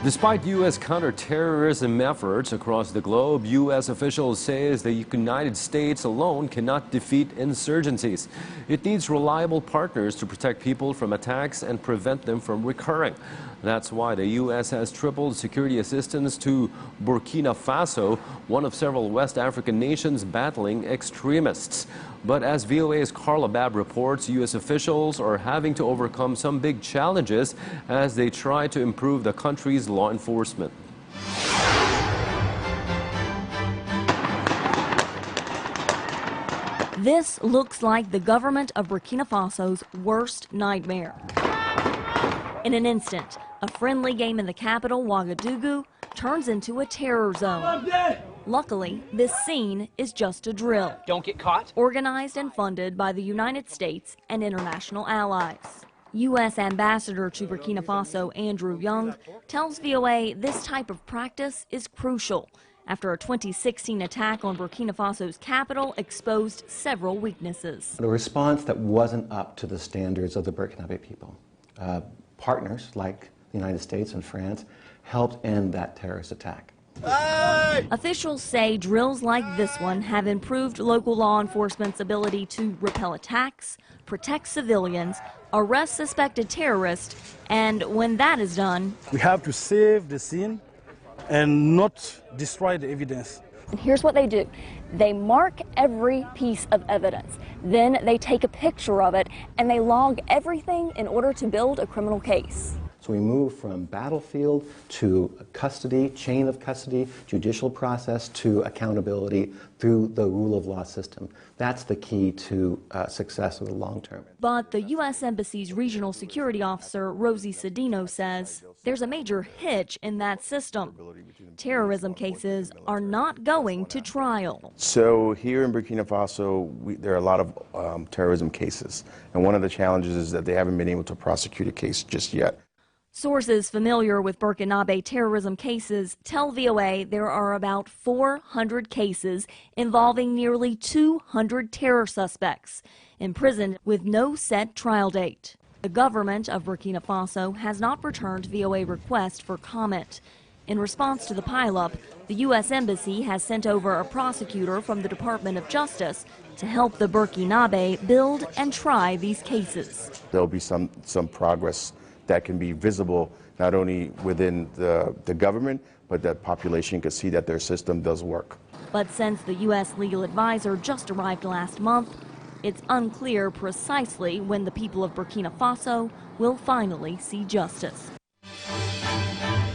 Despite U.S. counterterrorism efforts across the globe, U.S. officials say the United States alone cannot defeat insurgencies. It needs reliable partners to protect people from attacks and prevent them from recurring. That's why the U.S. has tripled security assistance to Burkina Faso, one of several West African nations battling extremists. But as VOA's Carla Babb reports, U.S. officials are having to overcome some big challenges as they try to improve the country's law enforcement. This looks like the government of Burkina Faso's worst nightmare. In an instant, a friendly game in the capital, Ouagadougou, turns into a terror zone. Luckily, this scene is just a drill. Don't get caught. Organized and funded by the United States and international allies. U.S. Ambassador to Burkina Faso Andrew Young tells VOA this type of practice is crucial after a 2016 attack on Burkina Faso's capital exposed several weaknesses. A response that wasn't up to the standards of the Burkina people. Partners like the United States and France helped end that terrorist attack. Hey! Officials say drills like this one have improved local law enforcement's ability to repel attacks, protect civilians, arrest suspected terrorists, and when that is done, we have to save the scene and not destroy the evidence. And here's what they do. They mark every piece of evidence. Then they take a picture of it and they log everything in order to build a criminal case. So we move from battlefield to custody, chain of custody, judicial process to accountability through the rule of law system. That's the key to success over the long term. But the U.S. Embassy's regional security officer, Rosie Cedino, says there's a major hitch in that system. Terrorism cases are not going to trial. So here in Burkina Faso, there are a lot of terrorism cases. And one of the challenges is that they haven't been able to prosecute a case just yet. Sources familiar with Burkinabe terrorism cases tell VOA there are about 400 cases involving nearly 200 terror suspects, imprisoned with no set trial date. The government of Burkina Faso has not returned VOA request for comment. In response to the pileup, the U.S. Embassy has sent over a prosecutor from the Department of Justice to help the Burkinabe build and try these cases. There'll be some progress that can be visible not only within the government, but that population can see that their system does work. But since the U.S. legal advisor just arrived last month, it's unclear precisely when the people of Burkina Faso will finally see justice.